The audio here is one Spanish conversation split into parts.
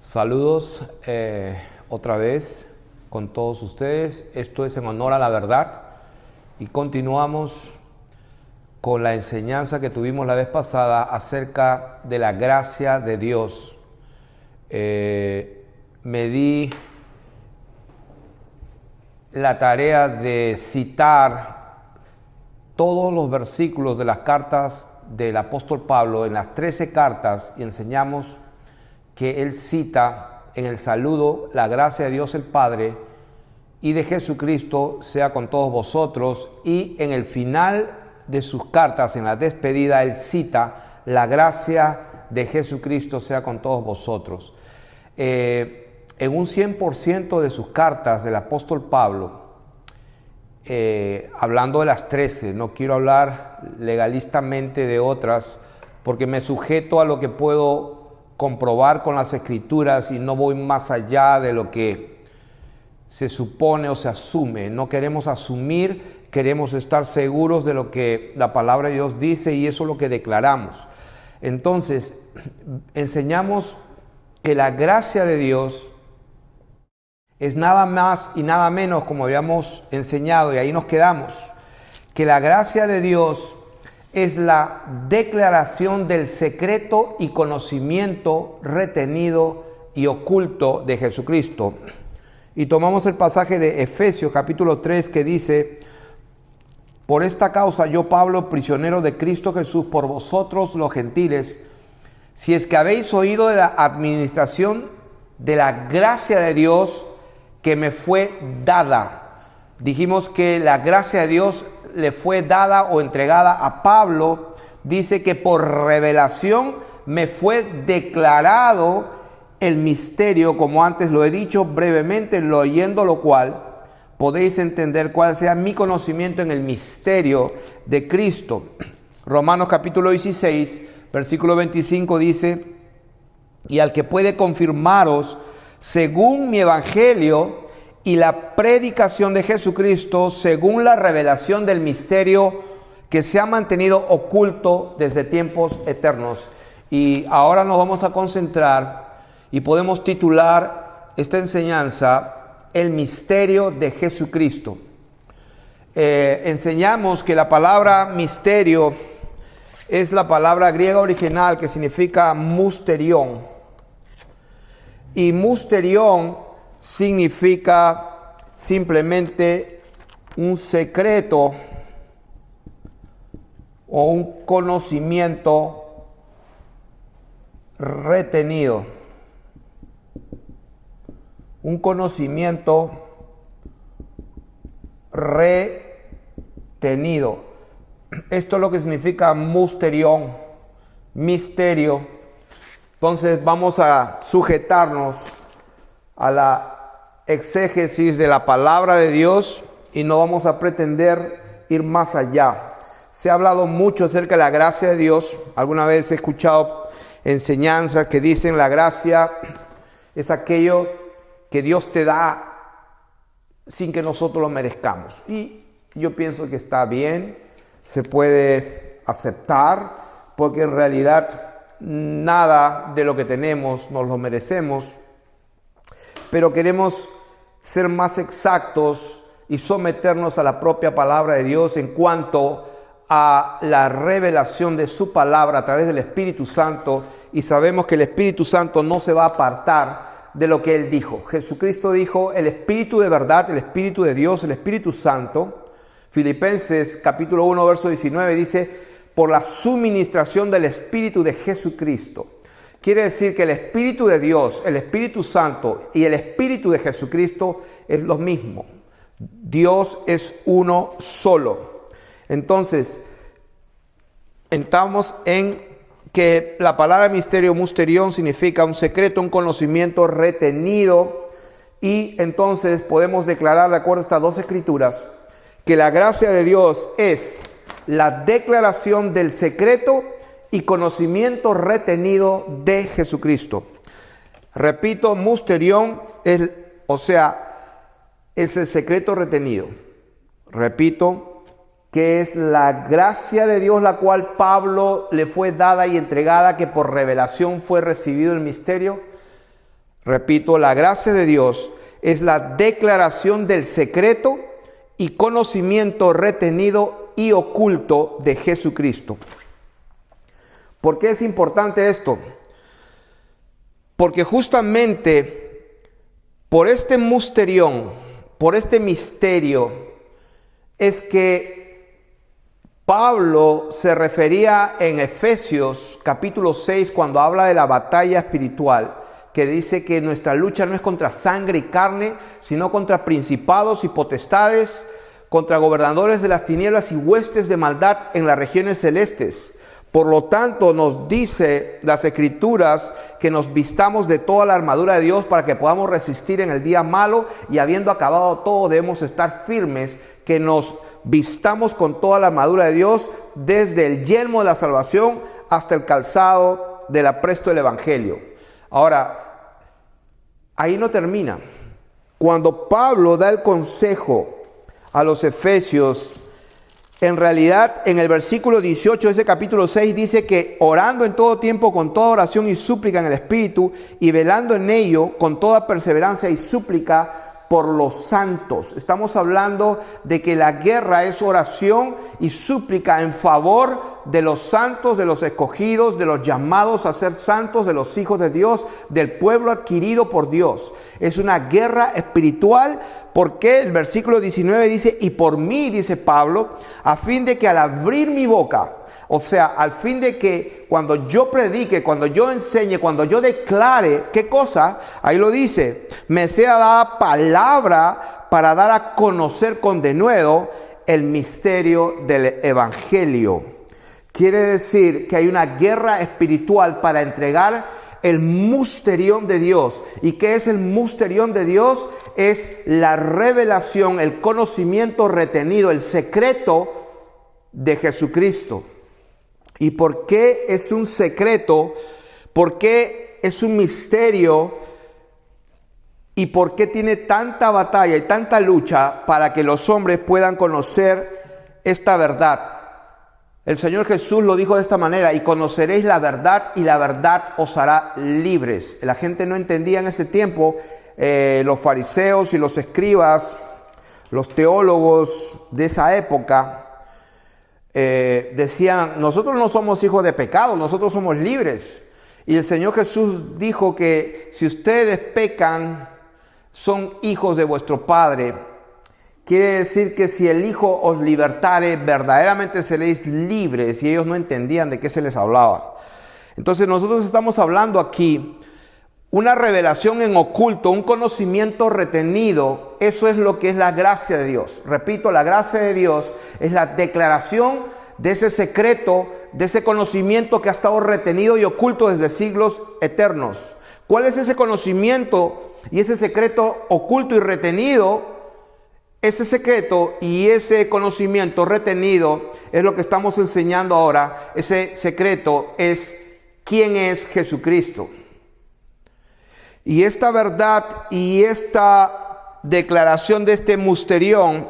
Saludos otra vez con todos ustedes. Esto es en honor a la verdad y continuamos con la enseñanza que tuvimos la vez pasada acerca de la gracia de Dios. Me di la tarea de citar todos los versículos de las cartas del apóstol Pablo en las 13 cartas y enseñamos que él cita en el saludo: la gracia de Dios el Padre y de Jesucristo sea con todos vosotros, y en el final de sus cartas, en la despedida, él cita: la gracia de Jesucristo sea con todos vosotros. En un 100% de sus cartas del apóstol Pablo, hablando de las 13, no quiero hablar legalistamente de otras porque me sujeto a lo que puedo comprobar con las escrituras y no voy más allá de lo que se supone o se asume. No queremos asumir, queremos estar seguros de lo que la palabra de Dios dice, y eso es lo que declaramos. Entonces, enseñamos que la gracia de Dios es nada más y nada menos, como habíamos enseñado, y ahí nos quedamos, que la gracia de Dios es la declaración del secreto y conocimiento retenido y oculto de Jesucristo. Y tomamos el pasaje de Efesios capítulo 3 que dice: por esta causa yo, Pablo, prisionero de Cristo Jesús, por vosotros los gentiles, si es que habéis oído de la administración de la gracia de Dios que me fue dada. Dijimos que la gracia de Dios le fue dada o entregada a Pablo. Dice que por revelación me fue declarado el misterio, como antes lo he dicho brevemente, oyendo lo cual podéis entender cuál sea mi conocimiento en el misterio de Cristo. Romanos capítulo 16, versículo 25 dice: y al que puede confirmaros según mi evangelio y la predicación de Jesucristo, según la revelación del misterio que se ha mantenido oculto desde tiempos eternos. Y ahora nos vamos a concentrar y podemos titular esta enseñanza: el misterio de Jesucristo. Enseñamos que la palabra misterio es la palabra griega original que significa musterión. Y musterión significa simplemente un secreto o un conocimiento retenido. Un conocimiento retenido. Esto es lo que significa musterión, misterio. Entonces vamos a sujetarnos a la exégesis de la palabra de Dios y no vamos a pretender ir más allá. Se ha hablado mucho acerca de la gracia de Dios. Alguna vez he escuchado enseñanzas que dicen: la gracia es aquello que Dios te da sin que nosotros lo merezcamos. Y yo pienso que está bien, se puede aceptar, porque en realidad nada de lo que tenemos nos lo merecemos. Pero queremos ser más exactos y someternos a la propia palabra de Dios en cuanto a la revelación de su palabra a través del Espíritu Santo, y sabemos que el Espíritu Santo no se va a apartar de lo que Él dijo. Jesucristo dijo: el Espíritu de verdad, el Espíritu de Dios, el Espíritu Santo. Filipenses capítulo 1 verso 19 dice: por la suministración del Espíritu de Jesucristo. Quiere decir que el Espíritu de Dios, el Espíritu Santo y el Espíritu de Jesucristo es lo mismo. Dios es uno solo. Entonces, entramos en que la palabra misterio, musterión, significa un secreto, un conocimiento retenido. Y entonces podemos declarar, de acuerdo a estas dos escrituras, que la gracia de Dios es la declaración del secreto y conocimiento retenido de Jesucristo. Repito, musterión es el secreto retenido. Repito, que es la gracia de Dios, la cual Pablo le fue dada y entregada, que por revelación fue recibido el misterio. Repito, la gracia de Dios es la declaración del secreto y conocimiento retenido y oculto de Jesucristo. ¿Por qué es importante esto? Porque justamente por este misterión, por este misterio, es que Pablo se refería en Efesios capítulo 6 cuando habla de la batalla espiritual, que dice que nuestra lucha no es contra sangre y carne, sino contra principados y potestades, contra gobernadores de las tinieblas y huestes de maldad en las regiones celestes. Por lo tanto, nos dice las Escrituras que nos vistamos de toda la armadura de Dios para que podamos resistir en el día malo, y habiendo acabado todo debemos estar firmes, que nos vistamos con toda la armadura de Dios, desde el yelmo de la salvación hasta el calzado del apresto del Evangelio. Ahora, ahí no termina. Cuando Pablo da el consejo a los efesios, en realidad en el versículo 18 de ese capítulo 6 dice que orando en todo tiempo con toda oración y súplica en el Espíritu, y velando en ello con toda perseverancia y súplica por los santos. Estamos hablando de que la guerra es oración y súplica en favor de los santos, de los escogidos, de los llamados a ser santos, de los hijos de Dios, del pueblo adquirido por Dios. Es una guerra espiritual, porque el versículo 19 dice, y por mí, dice Pablo, a fin de que al abrir mi boca, o sea, al fin de que cuando yo predique, cuando yo enseñe, cuando yo declare, ¿qué cosa? Ahí lo dice, me sea dada palabra para dar a conocer con denuedo el misterio del Evangelio. Quiere decir que hay una guerra espiritual para entregar el misterión de Dios. ¿Y qué es el misterión de Dios? Es la revelación, el conocimiento retenido, el secreto de Jesucristo. ¿Y por qué es un secreto? ¿Por qué es un misterio? ¿Y por qué tiene tanta batalla y tanta lucha para que los hombres puedan conocer esta verdad? El Señor Jesús lo dijo de esta manera: y conoceréis la verdad, y la verdad os hará libres. La gente no entendía en ese tiempo, los fariseos y los escribas, los teólogos de esa época, decían, nosotros no somos hijos de pecado, nosotros somos libres. Y el Señor Jesús dijo que si ustedes pecan, son hijos de vuestro Padre. Quiere decir que si el Hijo os libertare, verdaderamente seréis libres. Y ellos no entendían de qué se les hablaba. Entonces nosotros estamos hablando aquí una revelación en oculto, un conocimiento retenido. Eso es lo que es la gracia de Dios. Repito, la gracia de Dios es la declaración de ese secreto, de ese conocimiento que ha estado retenido y oculto desde siglos eternos. ¿Cuál es ese conocimiento y ese secreto oculto y retenido? Ese secreto y ese conocimiento retenido es lo que estamos enseñando ahora. Ese secreto es quién es Jesucristo. Y esta verdad y esta declaración de este misterión,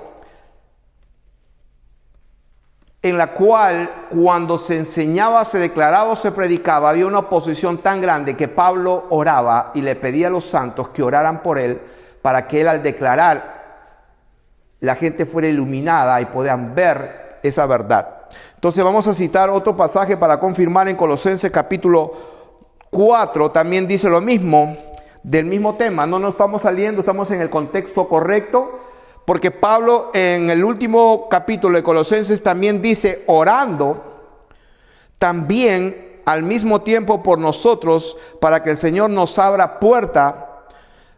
en la cual cuando se enseñaba, se declaraba o se predicaba, había una oposición tan grande que Pablo oraba y le pedía a los santos que oraran por él, para que él, al declarar, la gente fuera iluminada y puedan ver esa verdad. Entonces vamos a citar otro pasaje para confirmar. En Colosenses capítulo 4 también dice lo mismo, del mismo tema. No nos estamos saliendo, estamos en el contexto correcto, porque Pablo en el último capítulo de Colosenses también dice, orando también al mismo tiempo por nosotros, para que el Señor nos abra puerta,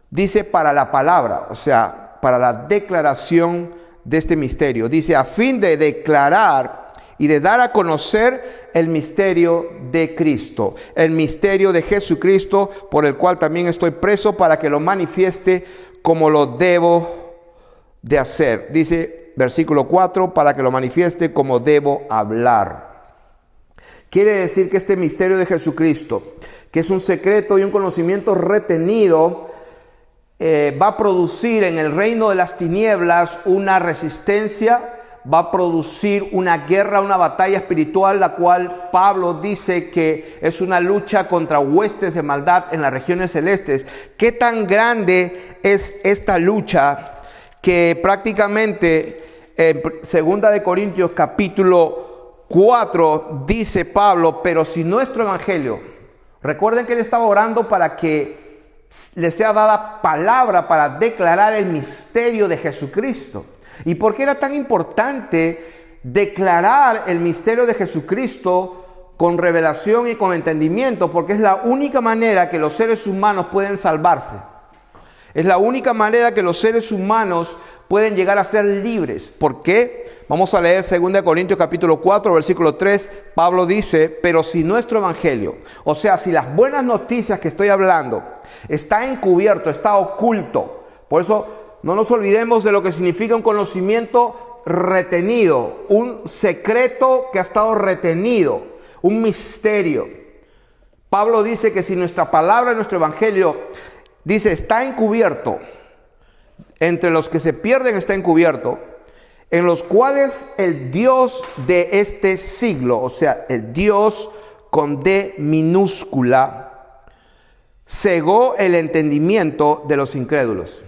dice, para la palabra, o sea, para la declaración de este misterio. Dice, a fin de declarar y de dar a conocer el misterio de Cristo, el misterio de Jesucristo, por el cual también estoy preso, para que lo manifieste como lo debo de hacer. Dice, versículo 4, para que lo manifieste como debo hablar. Quiere decir que este misterio de Jesucristo, que es un secreto y un conocimiento retenido, va a producir en el reino de las tinieblas una resistencia, va a producir una guerra, una batalla espiritual, la cual Pablo dice que es una lucha contra huestes de maldad en las regiones celestes. ¿Qué tan grande es esta lucha que prácticamente en 2 de Corintios capítulo 4 dice Pablo, pero si nuestro evangelio, recuerden que él estaba orando para que le sea dada palabra para declarar el misterio de Jesucristo. ¿Y por qué era tan importante declarar el misterio de Jesucristo con revelación y con entendimiento? Porque es la única manera que los seres humanos pueden salvarse. Es la única manera que los seres humanos pueden llegar a ser libres. ¿Por qué? Vamos a leer 2 Corintios capítulo 4, versículo 3. Pablo dice, pero si nuestro evangelio, o sea, si las buenas noticias que estoy hablando, está encubierto, está oculto. Por eso no nos olvidemos de lo que significa un conocimiento retenido, un secreto que ha estado retenido, un misterio. Pablo dice que si nuestra palabra, nuestro evangelio, dice, está encubierto, entre los que se pierden está encubierto, en los cuales el Dios de este siglo, o sea, el Dios con D minúscula, cegó el entendimiento de los incrédulos.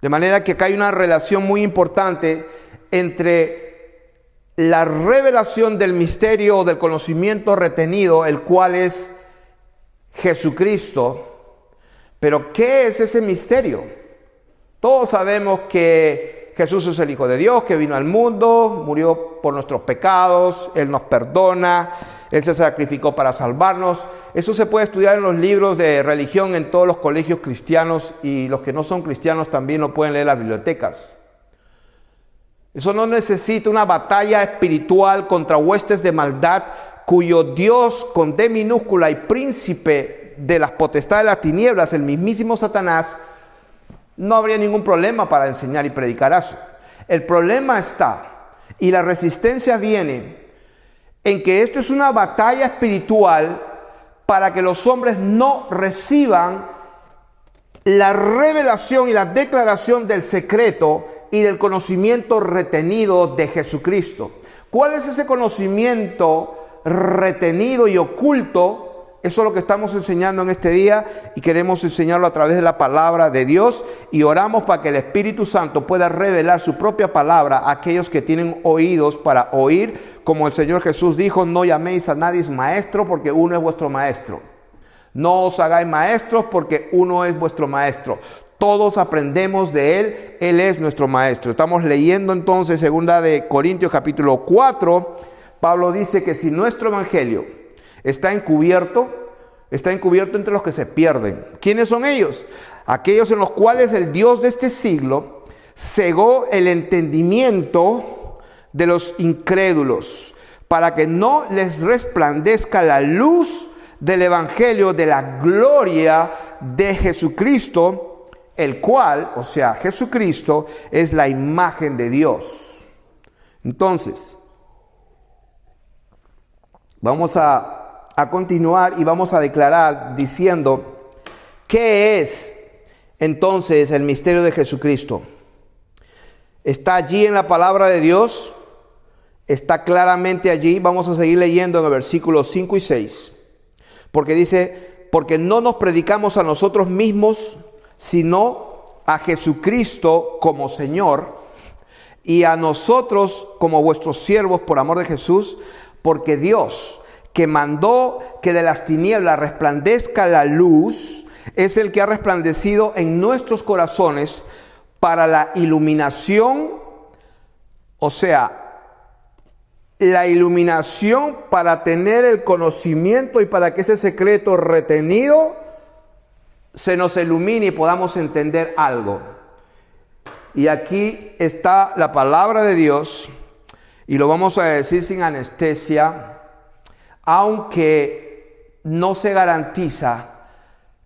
De manera que acá hay una relación muy importante entre la revelación del misterio o del conocimiento retenido, el cual es Jesucristo. Pero ¿qué es ese misterio? Todos sabemos que Jesús es el Hijo de Dios, que vino al mundo, murió por nuestros pecados, Él nos perdona, Él se sacrificó para salvarnos. Eso se puede estudiar en los libros de religión en todos los colegios cristianos, y los que no son cristianos también lo pueden leer en las bibliotecas. Eso no necesita una batalla espiritual contra huestes de maldad, cuyo Dios con D minúscula y príncipe de las potestades de las tinieblas, el mismísimo Satanás, no habría ningún problema para enseñar y predicar eso. El problema está, y la resistencia viene, en que esto es una batalla espiritual para que los hombres no reciban la revelación y la declaración del secreto y del conocimiento retenido de Jesucristo. ¿Cuál es ese conocimiento retenido y oculto? Eso es lo que estamos enseñando en este día, y queremos enseñarlo a través de la palabra de Dios, y oramos para que el Espíritu Santo pueda revelar su propia palabra a aquellos que tienen oídos para oír. Como el Señor Jesús dijo, no llaméis a nadie maestro, porque uno es vuestro maestro. No os hagáis maestros, porque uno es vuestro maestro. Todos aprendemos de Él, Él es nuestro maestro. Estamos leyendo entonces 2 de Corintios capítulo 4. Pablo dice que si nuestro evangelio está encubierto entre los que se pierden. ¿Quiénes son ellos? Aquellos en los cuales el Dios de este siglo cegó el entendimiento de los incrédulos, para que no les resplandezca la luz del evangelio de la gloria de Jesucristo, el cual, o sea, Jesucristo, es la imagen de Dios. Entonces, vamos a continuar y vamos a declarar diciendo, ¿qué es entonces el misterio de Jesucristo? Está allí en la palabra de Dios, está claramente allí. Vamos a seguir leyendo en el versículo 5 y 6, porque dice, porque no nos predicamos a nosotros mismos, sino a Jesucristo como Señor, y a nosotros como vuestros siervos por amor de Jesús, porque Dios, que mandó que de las tinieblas resplandezca la luz, es el que ha resplandecido en nuestros corazones para la iluminación, o sea, la iluminación para tener el conocimiento y para que ese secreto retenido se nos ilumine y podamos entender algo. Y aquí está la palabra de Dios, y lo vamos a decir sin anestesia, aunque no se garantiza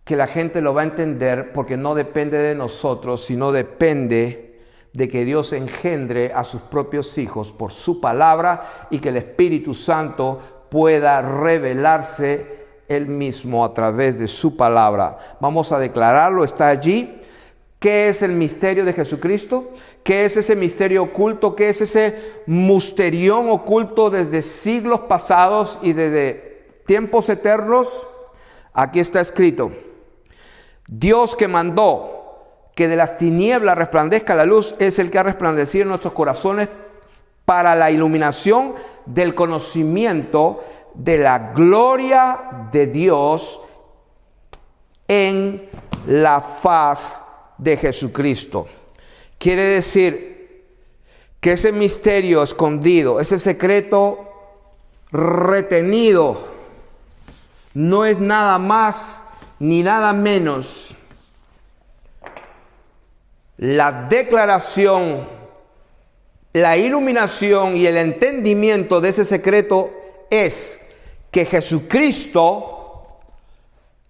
que la gente lo va a entender, porque no depende de nosotros, sino depende de que Dios engendre a sus propios hijos por su palabra, y que el Espíritu Santo pueda revelarse Él mismo a través de su palabra. Vamos a declararlo, está allí. ¿Qué es el misterio de Jesucristo? ¿Qué es ese misterio oculto? ¿Qué es ese misterión oculto desde siglos pasados y desde tiempos eternos? Aquí está escrito: Dios, que mandó que de las tinieblas resplandezca la luz, es el que ha resplandecido en nuestros corazones para la iluminación del conocimiento de la gloria de Dios en la faz de Jesucristo. Quiere decir que ese misterio escondido, ese secreto retenido, no es nada más ni nada menos la declaración, la iluminación y el entendimiento de ese secreto es que Jesucristo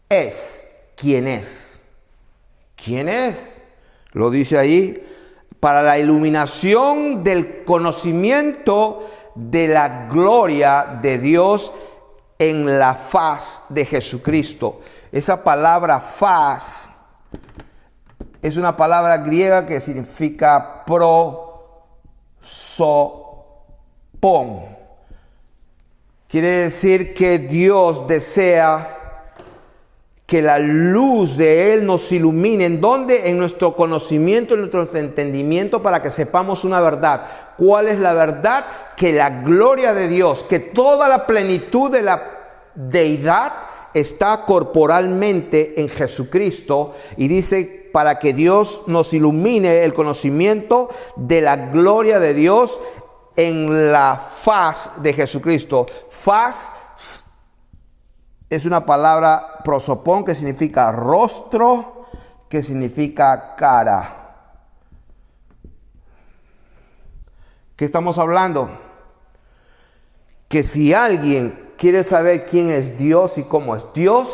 es quien es. ¿Quién es? Lo dice ahí: para la iluminación del conocimiento de la gloria de Dios en la faz de Jesucristo. Esa palabra faz es una palabra griega que significa prosopon. Quiere decir que Dios desea que la luz de Él nos ilumine. ¿En dónde? En nuestro conocimiento, en nuestro entendimiento, para que sepamos una verdad. ¿Cuál es la verdad? Que la gloria de Dios, que toda la plenitud de la deidad está corporalmente en Jesucristo. Y dice, para que Dios nos ilumine el conocimiento de la gloria de Dios en la faz de Jesucristo. Faz es una palabra prosopón, que significa rostro, que significa cara. ¿Qué estamos hablando? Que si alguien quiere saber quién es Dios y cómo es Dios,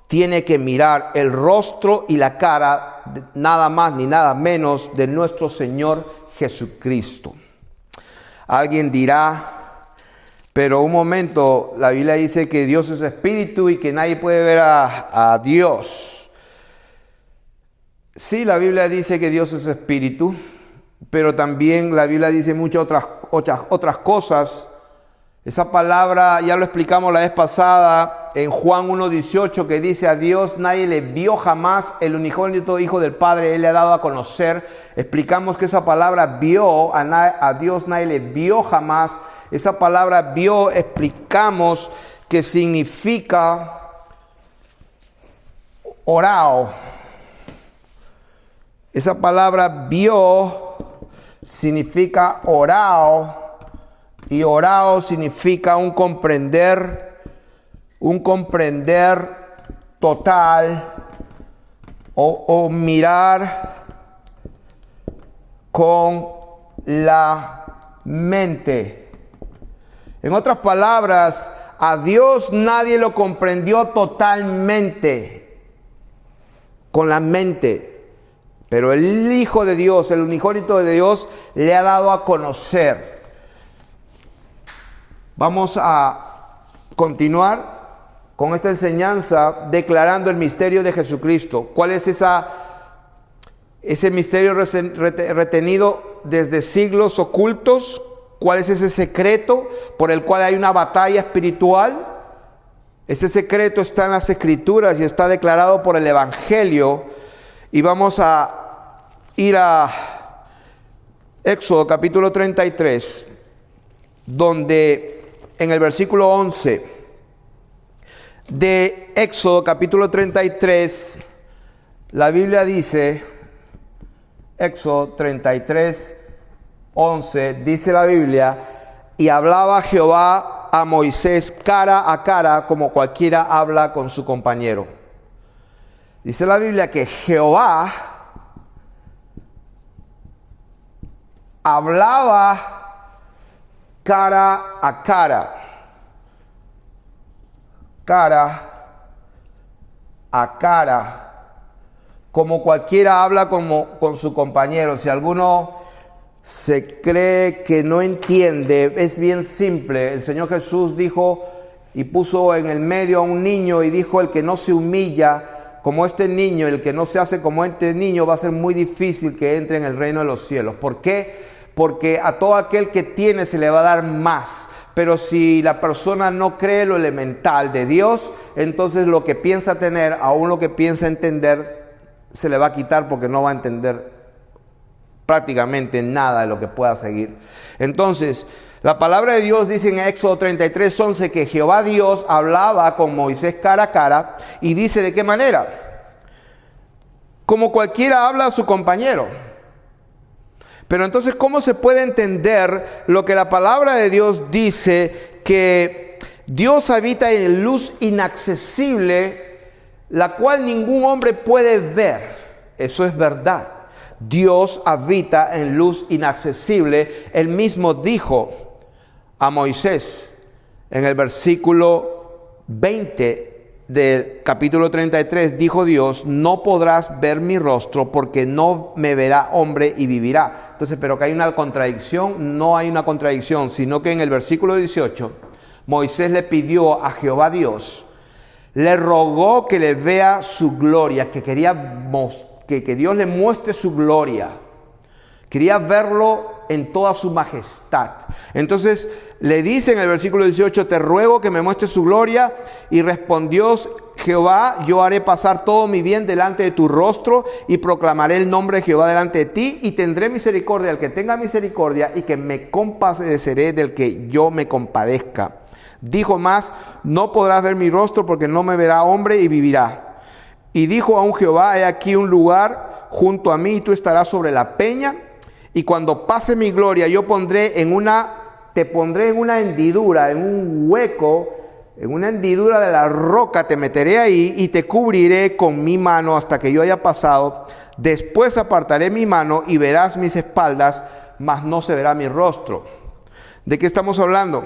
tiene que mirar el rostro y la cara, nada más ni nada menos, de nuestro Señor Jesucristo. Alguien dirá: pero un momento, la Biblia dice que Dios es espíritu y que nadie puede ver a Dios. Sí, la Biblia dice que Dios es espíritu, pero también la Biblia dice muchas otras cosas. Esa palabra ya lo explicamos la vez pasada en Juan 1:18, que dice: a Dios nadie le vio jamás, el unigénito Hijo del Padre Él le ha dado a conocer. Explicamos que esa palabra vio, a Dios nadie le vio jamás. Esa palabra vio, explicamos que significa orao. Esa palabra vio significa orao, y orao significa un comprender total o mirar con la mente. En otras palabras, a Dios nadie lo comprendió totalmente con la mente, pero el Hijo de Dios, el unigénito de Dios, le ha dado a conocer. Vamos a continuar con esta enseñanza declarando el misterio de Jesucristo. ¿Cuál es ese misterio retenido desde siglos ocultos? ¿Cuál es ese secreto por el cual hay una batalla espiritual? Ese secreto está en las Escrituras y está declarado por el Evangelio. Y vamos a ir a Éxodo capítulo 33, donde en el versículo 11 de Éxodo capítulo 33, la Biblia dice, Éxodo 33, 11, dice la Biblia: y hablaba Jehová a Moisés cara a cara, como cualquiera habla con su compañero. Dice la Biblia que Jehová hablaba cara a cara, como cualquiera habla con su compañero. Si alguno se cree que no entiende, es bien simple. El Señor Jesús dijo y puso en el medio a un niño y dijo: el que no se humilla como este niño, el que no se hace como este niño, va a ser muy difícil que entre en el reino de los cielos. ¿Por qué? Porque a todo aquel que tiene se le va a dar más. Pero si la persona no cree lo elemental de Dios, entonces lo que piensa tener, aún lo que piensa entender, se le va a quitar porque no va a entender prácticamente nada de lo que pueda seguir. Entonces, la palabra de Dios dice en Éxodo 33:11 que Jehová Dios hablaba con Moisés cara a cara y dice ¿de qué manera? Como cualquiera habla a su compañero. Pero entonces, ¿cómo se puede entender lo que la palabra de Dios dice que Dios habita en luz inaccesible, la cual ningún hombre puede ver? Eso es verdad. Dios habita en luz inaccesible. Él mismo dijo a Moisés en el versículo 20 del capítulo 33, dijo Dios, no podrás ver mi rostro porque no me verá hombre y vivirá. Entonces, pero que hay una contradicción, no hay una contradicción, sino que en el versículo 18, Moisés le pidió a Jehová Dios, le rogó que le vea su gloria, que quería que Dios le muestre su gloria. Quería verlo en toda su majestad. Entonces le dice en el versículo 18, te ruego que me muestres su gloria. Y respondió Jehová, yo haré pasar todo mi bien delante de tu rostro y proclamaré el nombre de Jehová delante de ti y tendré misericordia del que tenga misericordia y que me compadeceré del que yo me compadezca. Dijo más, no podrás ver mi rostro porque no me verá hombre y vivirá. Y dijo aún Jehová, he aquí un lugar junto a mí y tú estarás sobre la peña. Y cuando pase mi gloria, te pondré en una hendidura, en un hueco, en una hendidura de la roca, te meteré ahí y te cubriré con mi mano hasta que yo haya pasado. Después apartaré mi mano y verás mis espaldas, mas no se verá mi rostro. ¿De qué estamos hablando?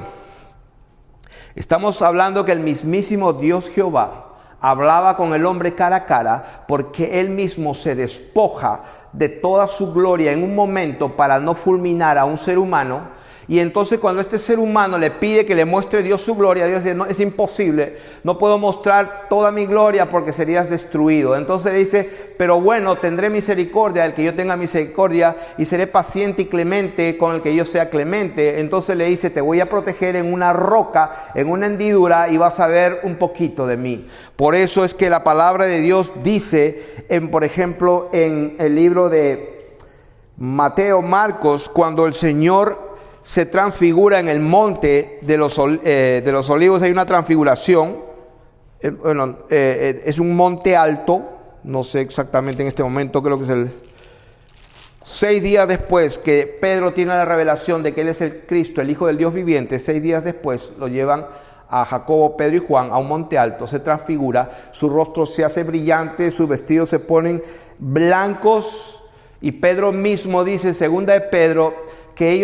Estamos hablando que el mismísimo Dios Jehová hablaba con el hombre cara a cara porque él mismo se despoja de toda su gloria en un momento para no fulminar a un ser humano. Y entonces cuando este ser humano le pide que le muestre Dios su gloria, Dios dice, no, es imposible, no puedo mostrar toda mi gloria porque serías destruido. Entonces dice, pero bueno, tendré misericordia del que yo tenga misericordia y seré paciente y clemente con el que yo sea clemente. Entonces le dice, te voy a proteger en una roca, en una hendidura y vas a ver un poquito de mí. Por eso es que la palabra de Dios dice, por ejemplo, en el libro de Mateo, Marcos, cuando el Señor se transfigura en el monte de los olivos, hay una transfiguración, es un monte alto, no sé exactamente en este momento, creo que es 6 días después que Pedro tiene la revelación de que él es el Cristo, el Hijo del Dios viviente. 6 días después lo llevan a Jacobo, Pedro y Juan a un monte alto, se transfigura, su rostro se hace brillante, sus vestidos se ponen blancos, y Pedro mismo dice, segunda de Pedro, que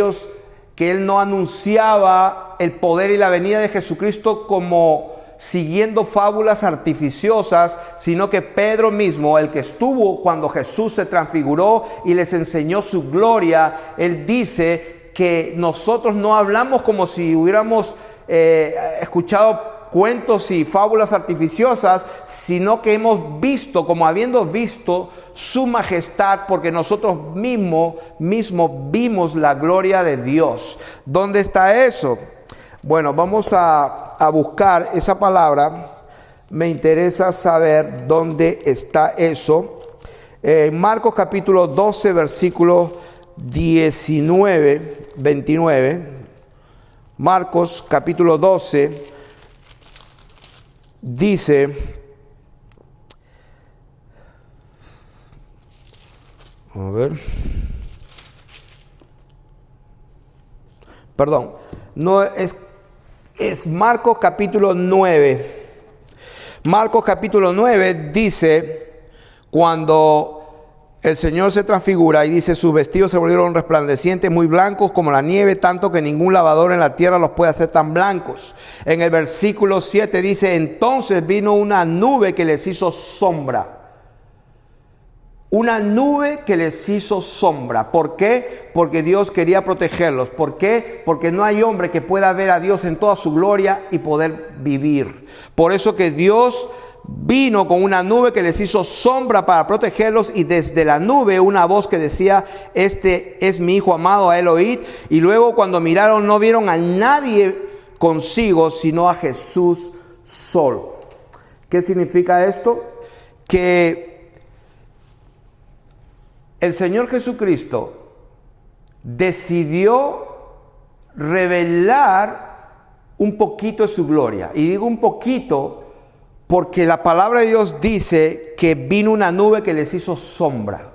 él no anunciaba el poder y la venida de Jesucristo como siguiendo fábulas artificiosas, sino que Pedro mismo, el que estuvo cuando Jesús se transfiguró y les enseñó su gloria, él dice que nosotros no hablamos como si hubiéramos escuchado cuentos y fábulas artificiosas, sino que hemos visto, como habiendo visto su majestad, porque nosotros mismos vimos la gloria de Dios. ¿Dónde está eso? Bueno, vamos a buscar esa palabra. Me interesa saber dónde está eso. Marcos capítulo 12, versículo 19, 29. Marcos capítulo 12 dice, a ver, perdón, no es Marcos capítulo 9. Marcos capítulo 9 dice, cuando el Señor se transfigura y dice, sus vestidos se volvieron resplandecientes, muy blancos como la nieve, tanto que ningún lavador en la tierra los puede hacer tan blancos. En el versículo 7 dice, entonces vino una nube que les hizo sombra. Una nube que les hizo sombra. ¿Por qué? Porque Dios quería protegerlos. ¿Por qué? Porque no hay hombre que pueda ver a Dios en toda su gloria y poder vivir. Por eso que Dios vino con una nube que les hizo sombra para protegerlos, y desde la nube una voz que decía: este es mi hijo amado, a él oíd. Y luego, cuando miraron, no vieron a nadie consigo, sino a Jesús solo. ¿Qué significa esto? Que el Señor Jesucristo decidió revelar un poquito de su gloria. Y digo un poquito porque la palabra de Dios dice que vino una nube que les hizo sombra.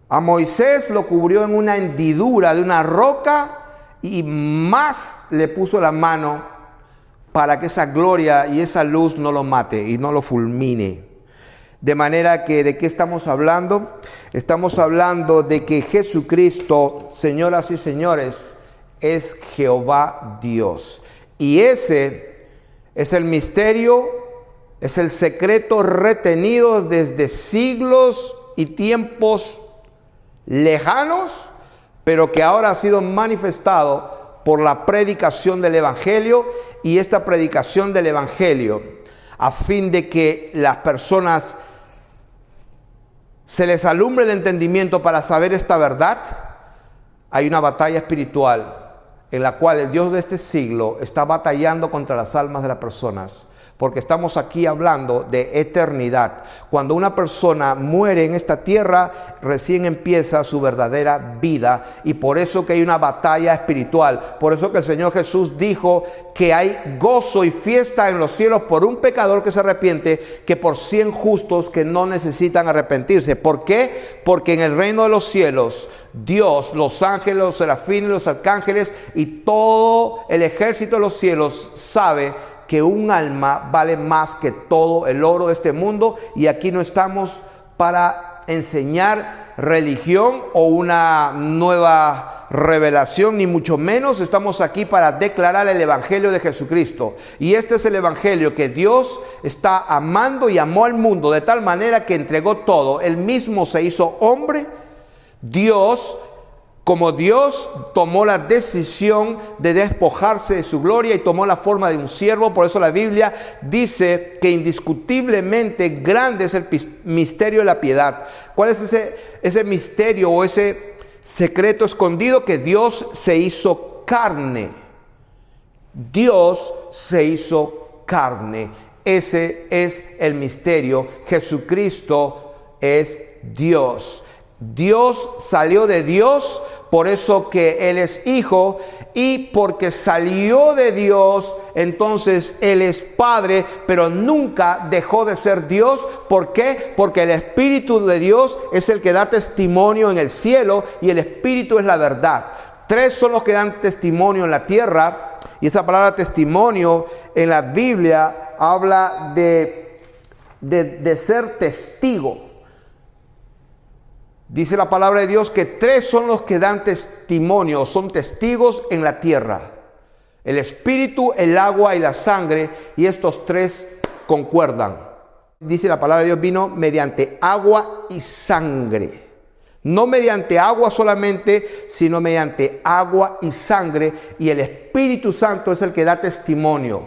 A Moisés lo cubrió en una hendidura de una roca, y más le puso la mano para que esa gloria y esa luz no lo mate y no lo fulmine. De manera que, ¿de qué estamos hablando? Estamos hablando de que Jesucristo, señoras y señores, es Jehová Dios. Y ese es el misterio, es el secreto retenido desde siglos y tiempos lejanos, pero que ahora ha sido manifestado por la predicación del Evangelio. Y esta predicación del Evangelio, a fin de que las personas se les alumbre el entendimiento para saber esta verdad, hay una batalla espiritual en la cual el Dios de este siglo está batallando contra las almas de las personas, porque estamos aquí hablando de eternidad. Cuando una persona muere en esta tierra, recién empieza su verdadera vida, y por eso que hay una batalla espiritual. Por eso que el Señor Jesús dijo que hay gozo y fiesta en los cielos por un pecador que se arrepiente, que por 100 justos que no necesitan arrepentirse. ¿Por qué? Porque en el reino de los cielos, Dios, los ángeles, los serafines, los arcángeles y todo el ejército de los cielos sabe que un alma vale más que todo el oro de este mundo. Y aquí no estamos para enseñar religión o una nueva revelación, ni mucho menos. Estamos aquí para declarar el Evangelio de Jesucristo. Y este es el Evangelio que Dios está amando y amó al mundo de tal manera que entregó todo. Él mismo se hizo hombre. Dios, como Dios, tomó la decisión de despojarse de su gloria y tomó la forma de un siervo. Por eso la Biblia dice que indiscutiblemente grande es el misterio de la piedad. ¿Cuál es ese misterio o ese secreto escondido? Que Dios se hizo carne. Dios se hizo carne. Ese es el misterio. Jesucristo es Dios. Dios salió de Dios, por eso que Él es Hijo, y porque salió de Dios, entonces Él es Padre, pero nunca dejó de ser Dios. ¿Por qué? Porque el Espíritu de Dios es el que da testimonio en el cielo, y el Espíritu es la verdad. 3 son los que dan testimonio en la tierra, y esa palabra testimonio en la Biblia habla de ser testigo. Dice la palabra de Dios que 3 son los que dan testimonio, son testigos en la tierra: el espíritu, el agua y la sangre, y estos 3 concuerdan. Dice la palabra de Dios, vino mediante agua y sangre. No mediante agua solamente, sino mediante agua y sangre, y el Espíritu Santo es el que da testimonio.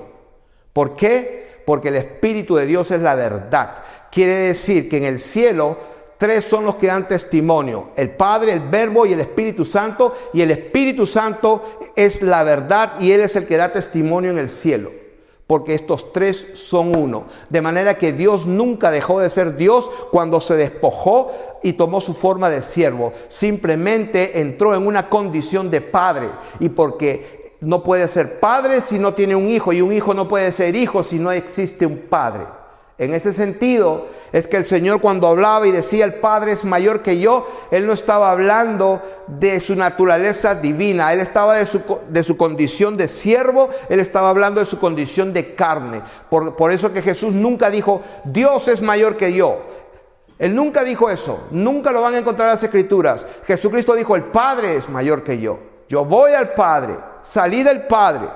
¿Por qué? Porque el Espíritu de Dios es la verdad. Quiere decir que en el cielo 3 son los que dan testimonio: el Padre, el Verbo y el Espíritu Santo. Y el Espíritu Santo es la verdad, y Él es el que da testimonio en el cielo, porque estos 3 son uno. De manera que Dios nunca dejó de ser Dios cuando se despojó y tomó su forma de siervo. Simplemente entró en una condición de Padre, y porque no puede ser Padre si no tiene un Hijo, y un Hijo no puede ser Hijo si no existe un Padre. En ese sentido es que el Señor, cuando hablaba y decía el Padre es mayor que yo, Él no estaba hablando de su naturaleza divina. Él estaba de su condición de siervo. Él estaba hablando de su condición de carne. Por eso que Jesús nunca dijo Dios es mayor que yo. Él nunca dijo eso. Nunca lo van a encontrar en las Escrituras. Jesucristo dijo el Padre es mayor que yo. Yo voy al Padre, salí del Padre.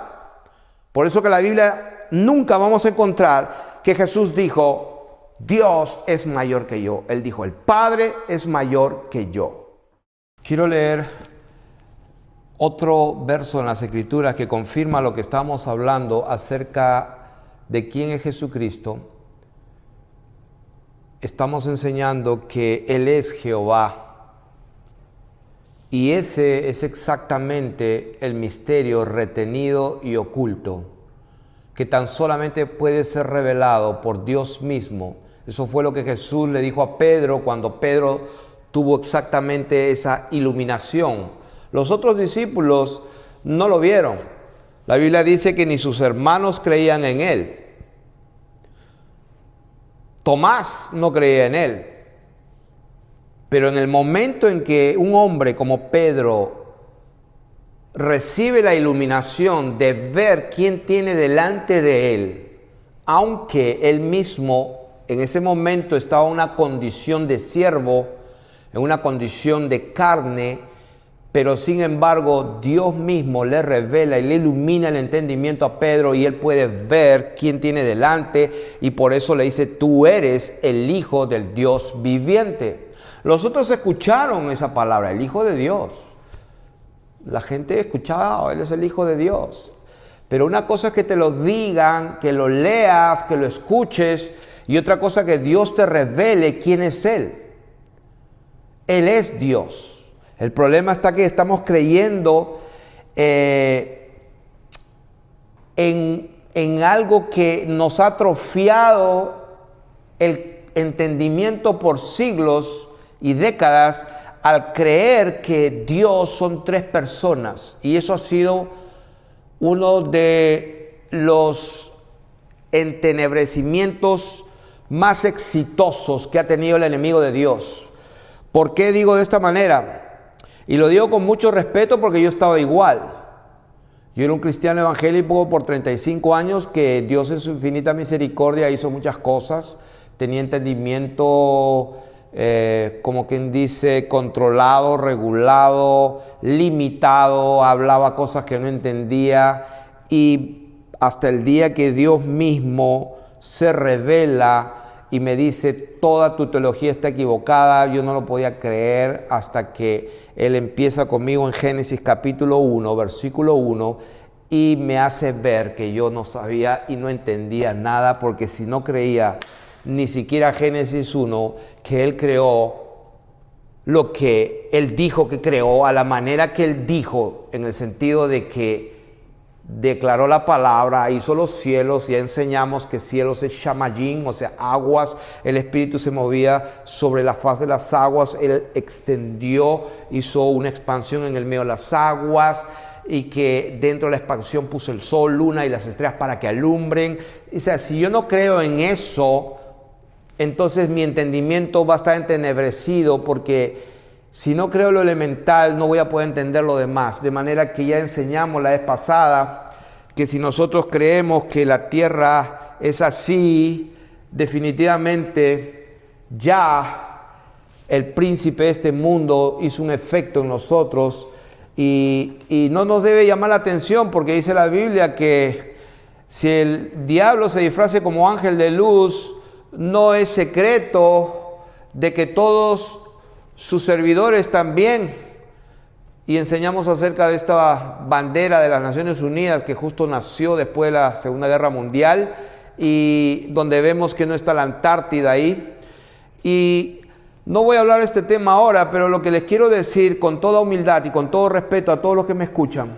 Por eso que en la Biblia nunca vamos a encontrar que Jesús dijo Dios es mayor que yo. Él dijo el Padre es mayor que yo. Quiero leer otro verso en las Escrituras que confirma lo que estamos hablando acerca de quién es Jesucristo. estamos enseñando que Él es Jehová. Y ese es exactamente el misterio retenido y oculto, que tan solamente puede ser revelado por Dios mismo. Eso fue lo que Jesús le dijo a Pedro cuando Pedro tuvo exactamente esa iluminación. Los otros discípulos no lo vieron. La Biblia dice que ni sus hermanos creían en Él. Tomás no creía en Él. Pero en el momento en que un hombre como Pedro recibe la iluminación de ver quién tiene delante de él, aunque él mismo en ese momento estaba en una condición de siervo, en una condición de carne, pero sin embargo Dios mismo le revela y le ilumina el entendimiento a Pedro y él puede ver quién tiene delante y por eso le dice: tú eres el Hijo del Dios viviente. Los otros escucharon esa palabra, el Hijo de Dios. La gente escuchaba: Él es el Hijo de Dios. Pero una cosa es que te lo digan, que lo leas, que lo escuches, y otra cosa que Dios te revele quién es Él. Él es Dios. El problema está que estamos creyendo en algo que nos ha atrofiado el entendimiento por siglos y décadas, al creer que Dios son tres personas. Y eso ha sido uno de los entenebrecimientos más exitosos que ha tenido el enemigo de Dios. ¿Por qué digo de esta manera? Y lo digo con mucho respeto porque yo estaba igual. Yo era un cristiano evangélico por 35 años que Dios en su infinita misericordia hizo muchas cosas. Tenía entendimiento, como quien dice, controlado, regulado, limitado, hablaba cosas que no entendía, y hasta el día que Dios mismo se revela y me dice: toda tu teología está equivocada. Yo no lo podía creer hasta que Él empieza conmigo en Génesis capítulo 1, versículo 1, y me hace ver que yo no sabía y no entendía nada, porque si no creía ni siquiera Génesis 1, que Él creó lo que Él dijo que creó, a la manera que Él dijo, en el sentido de que declaró la palabra, hizo los cielos. Ya enseñamos que cielos es shamayim, o sea, aguas. El Espíritu se movía sobre la faz de las aguas. Él extendió, hizo una expansión en el medio de las aguas, y que dentro de la expansión puso el sol, luna y las estrellas para que alumbren. O sea, si yo no creo en eso, entonces mi entendimiento va a estar entenebrecido, porque si no creo lo elemental no voy a poder entender lo demás. De manera que ya enseñamos la vez pasada que si nosotros creemos que la tierra es así, definitivamente ya el príncipe de este mundo hizo un efecto en nosotros, y no nos debe llamar la atención, porque dice la Biblia que si el diablo se disfrace como ángel de luz, no es secreto de que todos sus servidores también. Y enseñamos acerca de esta bandera de las Naciones Unidas que justo nació después de la Segunda Guerra Mundial, y donde vemos que no está la Antártida ahí. Y no voy a hablar de este tema ahora, pero lo que les quiero decir con toda humildad y con todo respeto a todos los que me escuchan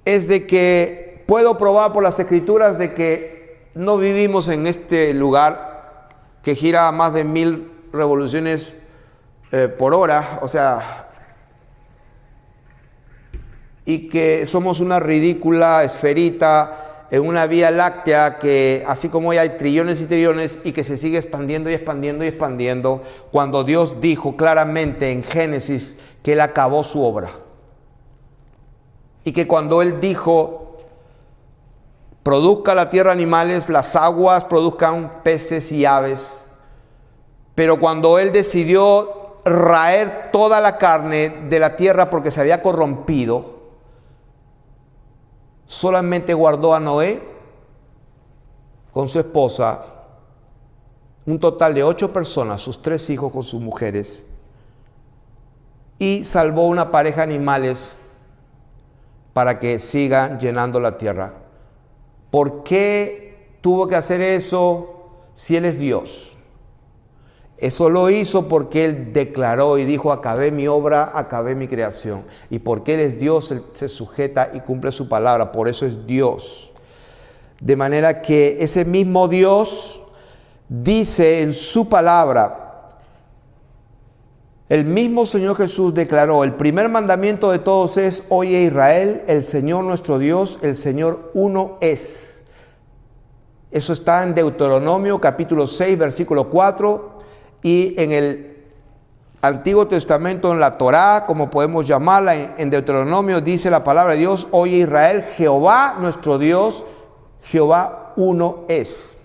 es de que puedo probar por las Escrituras de que no vivimos en este lugar que gira a más de 1000 revoluciones por hora, o sea, y que somos una ridícula esferita en una vía láctea que, así como hoy hay trillones y trillones, y que se sigue expandiendo y expandiendo y expandiendo, cuando Dios dijo claramente en Génesis que Él acabó su obra. Y que cuando Él dijo: produzca la tierra animales, las aguas produzcan peces y aves. Pero cuando Él decidió raer toda la carne de la tierra porque se había corrompido, solamente guardó a Noé con su esposa, un total de 8 personas, sus 3 hijos con sus mujeres, y salvó una pareja de animales para que sigan llenando la tierra. ¿Por qué tuvo que hacer eso? si Él es Dios, eso lo hizo porque Él declaró y dijo: acabé mi obra, acabé mi creación. Y porque Él es Dios, Él se sujeta y cumple su palabra, por eso es Dios. De manera que ese mismo Dios dice en su palabra, el mismo Señor Jesús declaró: el primer mandamiento de todos es: oye Israel, el Señor nuestro Dios, el Señor uno es. Eso está en Deuteronomio capítulo 6, versículo 4, y en el Antiguo Testamento, en la Torá, como podemos llamarla, en Deuteronomio dice la palabra de Dios: oye Israel, Jehová nuestro Dios, Jehová uno es.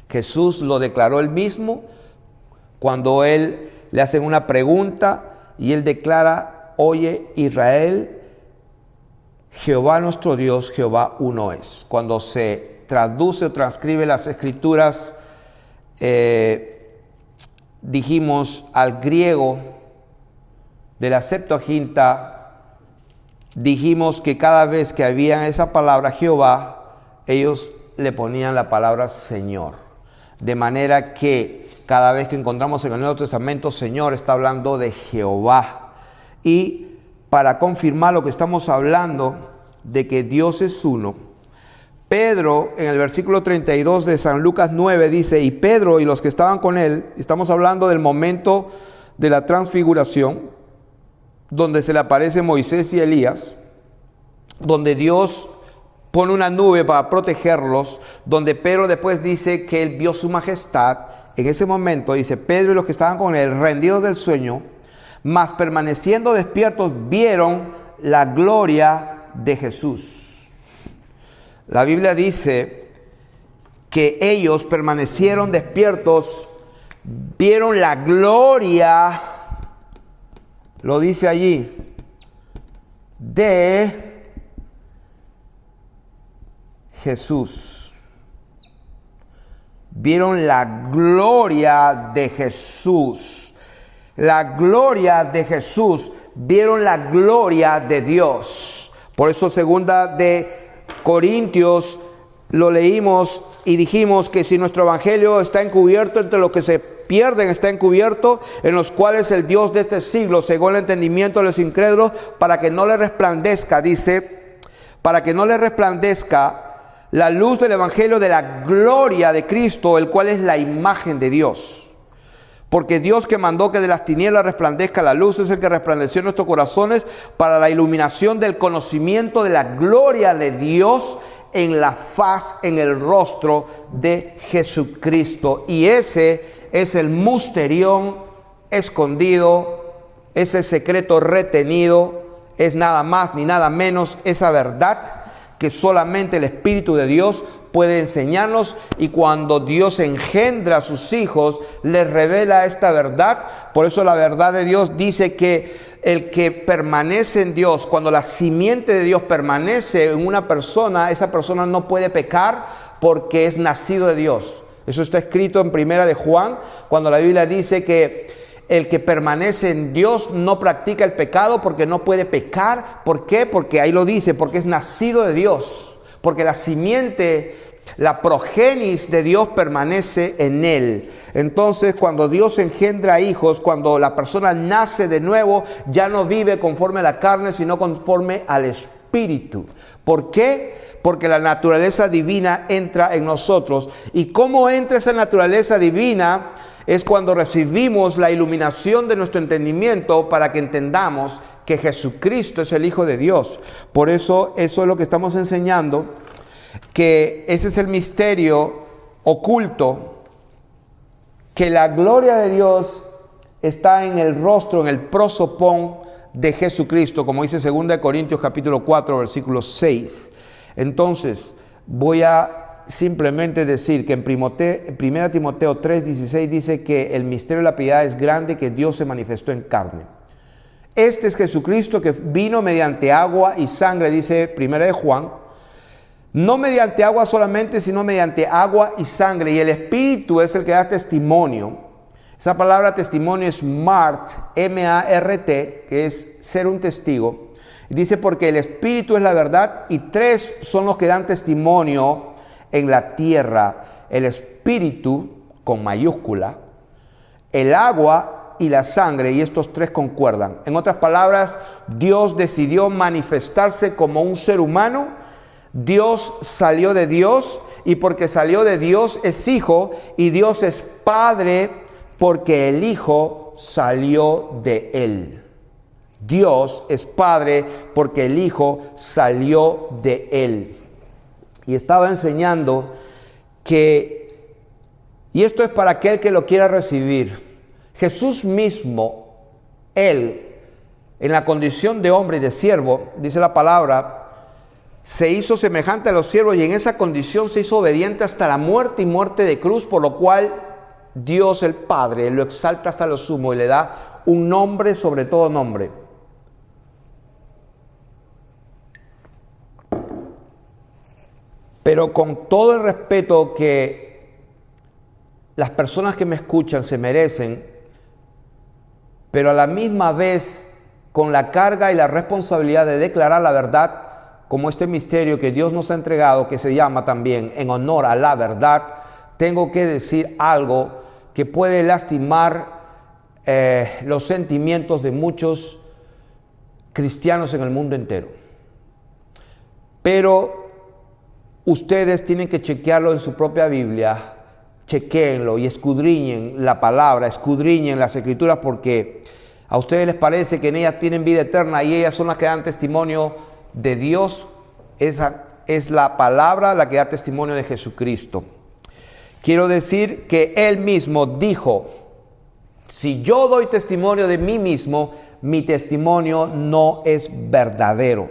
Jesús lo declaró él mismo cuando él le hacen una pregunta y él declara: oye Israel, Jehová nuestro Dios, Jehová uno es. Cuando se traduce o transcribe las escrituras, dijimos al griego de la Septuaginta, dijimos que cada vez que había esa palabra Jehová, ellos le ponían la palabra Señor. De manera que cada vez que encontramos en el Nuevo Testamento Señor, está hablando de Jehová. Y para confirmar lo que estamos hablando de que Dios es uno, Pedro en el versículo 32 de San Lucas 9 dice: y Pedro y los que estaban con él, estamos hablando del momento de la transfiguración, donde se le aparece Moisés y Elías, donde Dios pone una nube para protegerlos, donde Pedro después dice que él vio su majestad. En ese momento dice: Pedro y los que estaban con él, rendidos del sueño, mas permaneciendo despiertos, vieron la gloria de Jesús. La Biblia dice que ellos permanecieron despiertos, vieron la gloria, lo dice allí, de Jesús. Vieron la gloria de Jesús. La gloria de Jesús. Vieron la gloria de Dios. Por eso segunda de Corintios lo leímos y dijimos que si nuestro evangelio está encubierto, entre los que se pierden está encubierto, en los cuales el Dios de este siglo cegó el entendimiento de los incrédulos, para que no le resplandezca, dice, para que no le resplandezca la luz del evangelio de la gloria de Cristo, el cual es la imagen de Dios. Porque Dios, que mandó que de las tinieblas resplandezca la luz, es el que resplandeció en nuestros corazones para la iluminación del conocimiento de la gloria de Dios en la faz, en el rostro de Jesucristo. Y ese es el musterión escondido, ese secreto retenido, es nada más ni nada menos esa verdad que solamente el Espíritu de Dios puede enseñarnos, y cuando Dios engendra a sus hijos, les revela esta verdad. Por eso la verdad de Dios dice que el que permanece en Dios, cuando la simiente de Dios permanece en una persona, esa persona no puede pecar porque es nacido de Dios. Eso está escrito en Primera de Juan, cuando la Biblia dice que el que permanece en Dios no practica el pecado porque no puede pecar. ¿Por qué? Porque ahí lo dice, porque es nacido de Dios. Porque la simiente, la progenies de Dios permanece en él. Entonces, cuando Dios engendra hijos, cuando la persona nace de nuevo, ya no vive conforme a la carne, sino conforme al Espíritu. ¿Por qué? Porque la naturaleza divina entra en nosotros. ¿Y cómo entra esa naturaleza divina? Es cuando recibimos la iluminación de nuestro entendimiento para que entendamos que Jesucristo es el Hijo de Dios. Por eso es lo que estamos enseñando, que ese es el misterio oculto, que la gloria de Dios está en el rostro, en el prosopón de Jesucristo, como dice 2 Corintios capítulo 4, versículo 6. Entonces, voy a simplemente decir que en 1 Timoteo 3:16 dice que el misterio de la piedad es grande, que Dios se manifestó en carne. Este es Jesucristo, que vino mediante agua y sangre, dice 1 de Juan, no mediante agua solamente, sino mediante agua y sangre, y el Espíritu es el que da testimonio. Esa palabra testimonio es mart, M-A-R-T, que es ser un testigo. Y dice: porque el Espíritu es la verdad, y tres son los que dan testimonio en la tierra: el espíritu con mayúscula, el agua y la sangre, y estos tres concuerdan. En otras palabras, Dios decidió manifestarse como un ser humano. Dios salió de Dios, y porque salió de Dios es Hijo, y Dios es Padre porque el Hijo salió de Él. Dios es Padre porque el Hijo salió de Él. Y estaba enseñando que, y esto es para aquel que lo quiera recibir, Jesús mismo, Él, en la condición de hombre y de siervo, dice la palabra, se hizo semejante a los siervos y en esa condición se hizo obediente hasta la muerte y muerte de cruz, por lo cual Dios el Padre lo exalta hasta lo sumo y le da un nombre sobre todo nombre. Pero con todo el respeto que las personas que me escuchan se merecen, pero a la misma vez con la carga y la responsabilidad de declarar la verdad, como este misterio que Dios nos ha entregado, que se llama también en honor a la verdad, tengo que decir algo que puede lastimar los sentimientos de muchos cristianos en el mundo entero. Pero ustedes tienen que chequearlo en su propia Biblia, chequéenlo y escudriñen la palabra, escudriñen las escrituras, porque a ustedes les parece que en ellas tienen vida eterna y ellas son las que dan testimonio de Dios. Esa es la palabra la que da testimonio de Jesucristo. Quiero decir que Él mismo dijo, si yo doy testimonio de mí mismo, mi testimonio no es verdadero.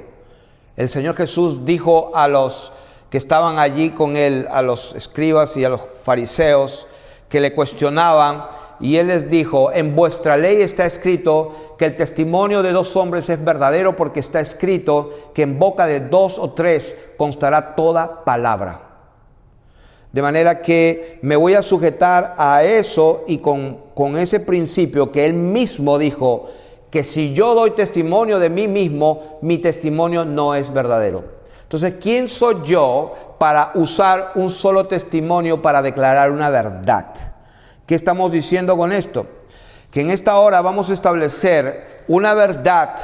El Señor Jesús dijo a los que estaban allí con Él, a los escribas y a los fariseos que le cuestionaban, y Él les dijo, en vuestra ley está escrito que el testimonio de dos hombres es verdadero, porque está escrito que en boca de dos o tres constará toda palabra. De manera que me voy a sujetar a eso y con ese principio que Él mismo dijo, que si yo doy testimonio de mí mismo, mi testimonio no es verdadero. Entonces, ¿quién soy yo para usar un solo testimonio para declarar una verdad? ¿Qué estamos diciendo con esto? Que en esta hora vamos a establecer una verdad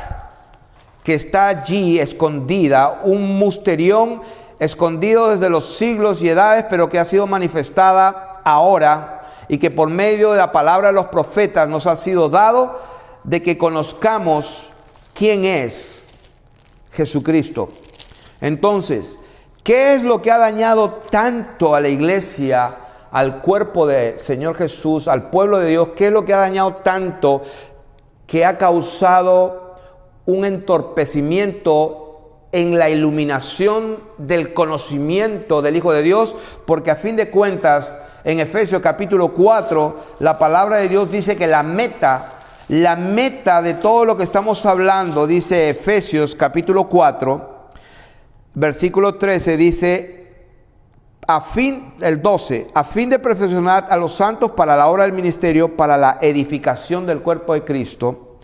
que está allí escondida, un misterión escondido desde los siglos y edades, pero que ha sido manifestada ahora y que por medio de la palabra de los profetas nos ha sido dado, de que conozcamos quién es Jesucristo. Entonces, ¿qué es lo que ha dañado tanto a la iglesia, al cuerpo del Señor Jesús, al pueblo de Dios? ¿Qué es lo que ha dañado tanto que ha causado un entorpecimiento en la iluminación del conocimiento del Hijo de Dios? Porque a fin de cuentas, en Efesios capítulo 4, la palabra de Dios dice que la meta de todo lo que estamos hablando, dice Efesios capítulo 4, versículo 13, dice, el 12, a fin de perfeccionar a los santos para la obra del ministerio, para la edificación del cuerpo de Cristo,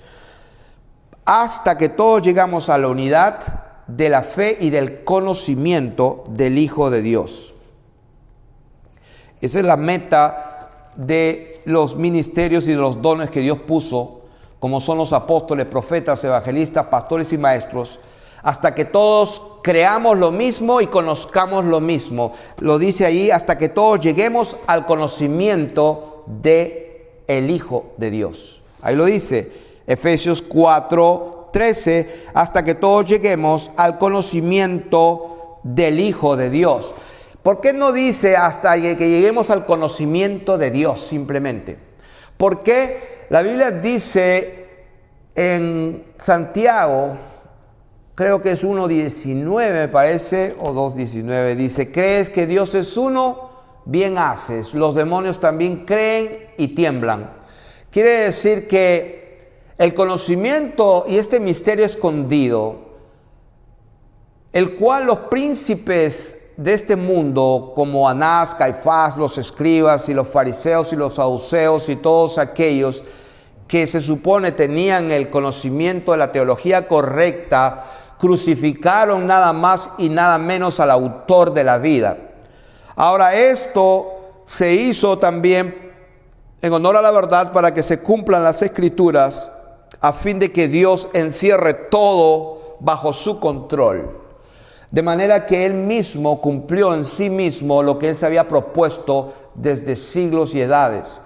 hasta que todos llegamos a la unidad de la fe y del conocimiento del Hijo de Dios. Esa es la meta de los ministerios y de los dones que Dios puso, como son los apóstoles, profetas, evangelistas, pastores y maestros, hasta que todos creamos lo mismo y conozcamos lo mismo. Lo dice ahí, hasta que todos lleguemos al conocimiento de el Hijo de Dios. Ahí lo dice, Efesios 4:13, hasta que todos lleguemos al conocimiento del Hijo de Dios. ¿Por qué no dice hasta que lleguemos al conocimiento de Dios simplemente? Porque la Biblia dice en Santiago, creo que es 1:19 me parece, o 2:19, dice, ¿crees que Dios es uno? Bien haces. Los demonios también creen y tiemblan. Quiere decir que el conocimiento y este misterio escondido, el cual los príncipes de este mundo, como Anás, Caifás, los escribas y los fariseos y los saduceos y todos aquellos que se supone tenían el conocimiento de la teología correcta, crucificaron nada más y nada menos al autor de la vida. Ahora, esto se hizo también en honor a la verdad para que se cumplan las Escrituras, a fin de que Dios encierre todo bajo su control. De manera que Él mismo cumplió en sí mismo lo que Él se había propuesto desde siglos y edades,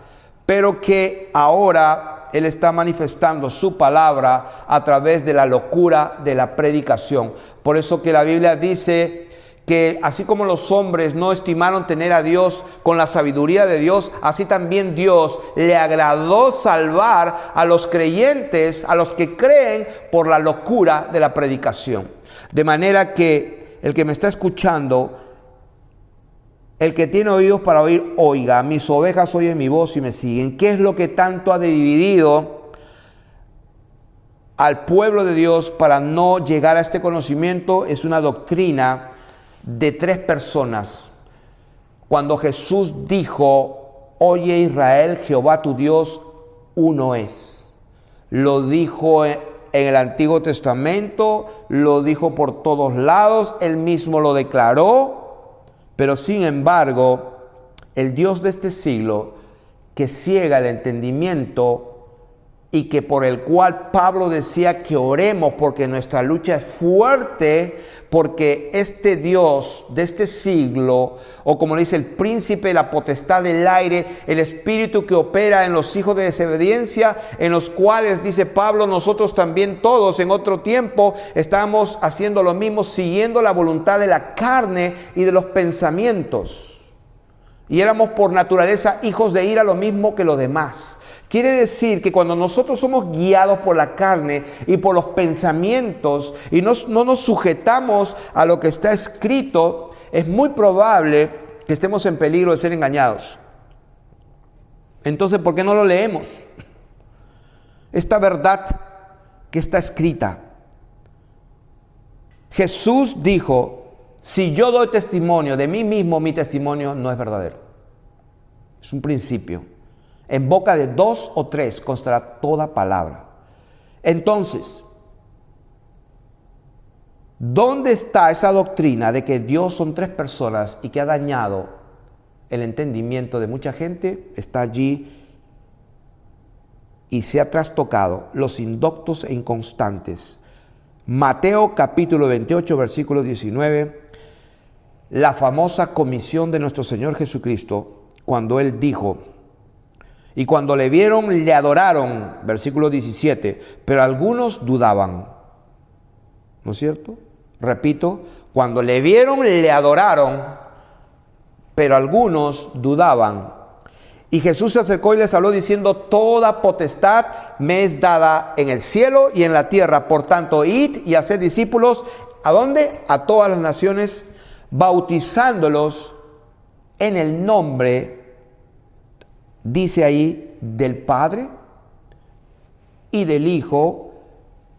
pero que ahora Él está manifestando su palabra a través de la locura de la predicación. Por eso que la Biblia dice que así como los hombres no estimaron tener a Dios con la sabiduría de Dios, así también Dios le agradó salvar a los creyentes, a los que creen, por la locura de la predicación. De manera que el que me está escuchando, el que tiene oídos para oír, oiga. Mis ovejas oyen mi voz y me siguen. ¿Qué es lo que tanto ha dividido al pueblo de Dios para no llegar a este conocimiento? Es una doctrina de tres personas. Cuando Jesús dijo: oye Israel, Jehová tu Dios uno es. Lo dijo en el Antiguo Testamento, lo dijo por todos lados, Él mismo lo declaró, pero sin embargo, el Dios de este siglo, que ciega el entendimiento y que por el cual Pablo decía que oremos porque nuestra lucha es fuerte, porque este Dios de este siglo, o como le dice el príncipe, la potestad del aire, el espíritu que opera en los hijos de desobediencia, en los cuales, dice Pablo, nosotros también todos en otro tiempo estábamos haciendo lo mismo, siguiendo la voluntad de la carne y de los pensamientos. Y éramos por naturaleza hijos de ira, lo mismo que los demás. Quiere decir que cuando nosotros somos guiados por la carne y por los pensamientos y no nos sujetamos a lo que está escrito, es muy probable que estemos en peligro de ser engañados. Entonces, ¿por qué no lo leemos? Esta verdad que está escrita. Jesús dijo: si yo doy testimonio de mí mismo, mi testimonio no es verdadero. Es un principio. En boca de dos o tres constará toda palabra. Entonces, ¿dónde está esa doctrina de que Dios son tres personas y que ha dañado el entendimiento de mucha gente? Está allí y se ha trastocado los indoctos e inconstantes. Mateo capítulo 28, versículo 19, la famosa comisión de nuestro Señor Jesucristo, cuando Él dijo: y cuando le vieron, le adoraron, versículo 17, pero algunos dudaban. ¿No es cierto? Repito, cuando le vieron, le adoraron, pero algunos dudaban. Y Jesús se acercó y les habló diciendo: toda potestad me es dada en el cielo y en la tierra. Por tanto, id y haced discípulos. ¿A dónde? A todas las naciones, bautizándolos en el nombre, dice ahí, del Padre y del Hijo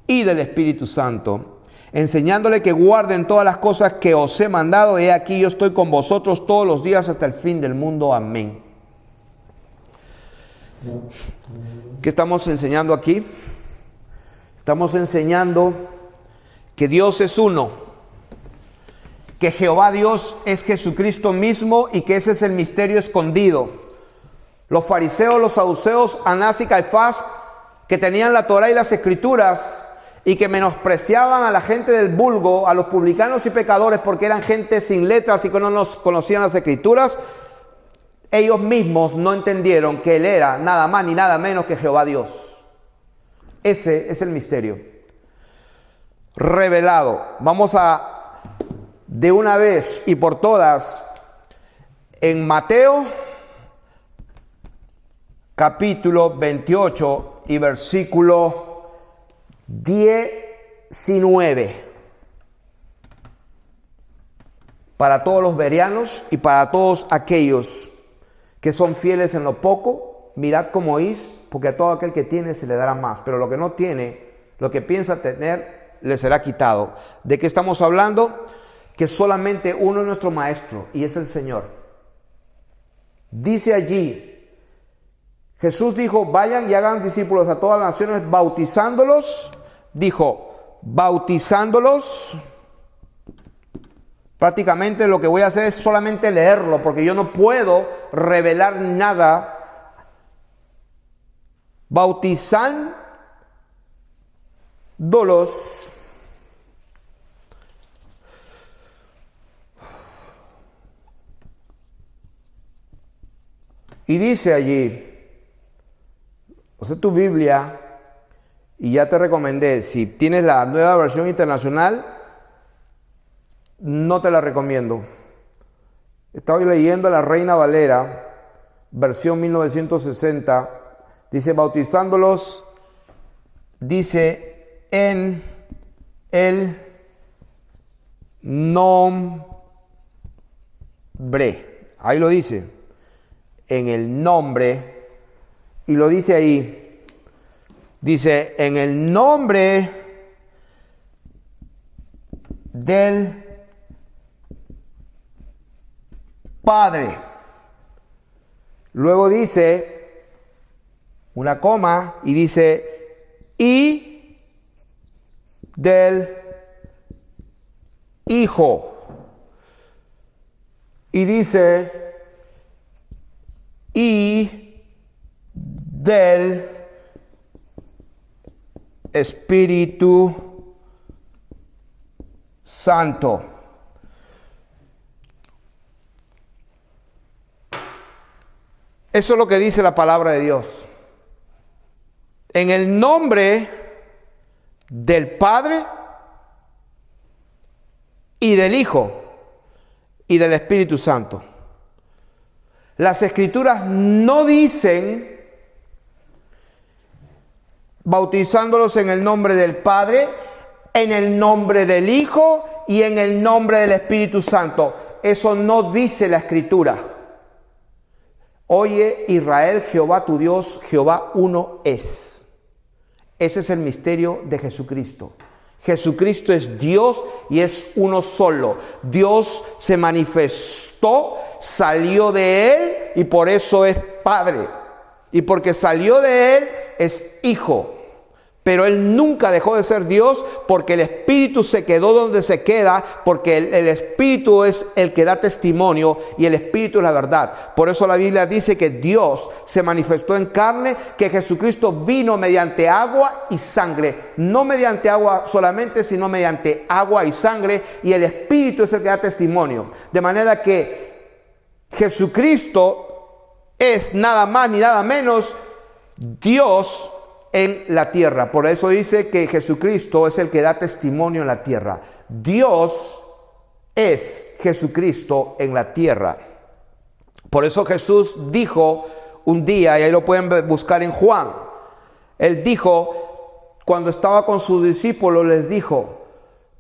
y del Espíritu Santo, enseñándole que guarden todas las cosas que os he mandado. He aquí, yo estoy con vosotros todos los días hasta el fin del mundo. Amén. ¿Qué estamos enseñando aquí? Estamos enseñando que Dios es uno, que Jehová Dios es Jesucristo mismo y que ese es el misterio escondido. Los fariseos, los saduceos, Anás y Caifás, que tenían la Torá y las Escrituras y que menospreciaban a la gente del vulgo, a los publicanos y pecadores, porque eran gente sin letras y que no nos conocían las Escrituras, ellos mismos no entendieron que Él era nada más ni nada menos que Jehová Dios. Ese es el misterio revelado. Vamos a, de una vez y por todas, en Mateo capítulo 28 y versículo 19. Para todos los bereanos y para todos aquellos que son fieles en lo poco, mirad cómo oís, porque a todo aquel que tiene se le dará más, pero lo que no tiene, lo que piensa tener, le será quitado. ¿De qué estamos hablando? Que solamente uno es nuestro maestro y es el Señor. Dice allí, Jesús dijo: vayan y hagan discípulos a todas las naciones, bautizándolos. Dijo, bautizándolos Prácticamente lo que voy a hacer es solamente leerlo, porque yo no puedo revelar nada. Bautizándolos y dice allí, o sea, tu Biblia, y ya te recomendé, si tienes la Nueva Versión Internacional, no te la recomiendo. Estaba leyendo la Reina Valera, versión 1960, dice, bautizándolos, dice, en el nombre, ahí lo dice, en el nombre, y lo dice ahí, dice, en el nombre del Padre. Luego dice una coma y dice, y del Hijo. Y dice, y del Espíritu Santo. Eso es lo que dice la palabra de Dios. En el nombre del Padre y del Hijo y del Espíritu Santo. Las Escrituras no dicen bautizándolos en el nombre del Padre, en el nombre del Hijo y en el nombre del Espíritu Santo. Eso no dice la Escritura. Oye, Israel, Jehová tu Dios, Jehová uno es. Ese es el misterio de Jesucristo. Jesucristo es Dios y es uno solo. Dios se manifestó, salió de Él y por eso es Padre. Y porque salió de Él es Hijo. Pero Él nunca dejó de ser Dios porque el Espíritu se quedó donde se queda, porque el Espíritu es el que da testimonio y el Espíritu es la verdad. Por eso la Biblia dice que Dios se manifestó en carne, que Jesucristo vino mediante agua y sangre. No mediante agua solamente, sino mediante agua y sangre, y el Espíritu es el que da testimonio. De manera que Jesucristo es nada más ni nada menos Dios en la tierra. Por eso dice que Jesucristo es el que da testimonio en la tierra. Dios es Jesucristo en la tierra. Por eso Jesús dijo un día, y ahí lo pueden buscar en Juan, Él dijo, cuando estaba con sus discípulos, les dijo,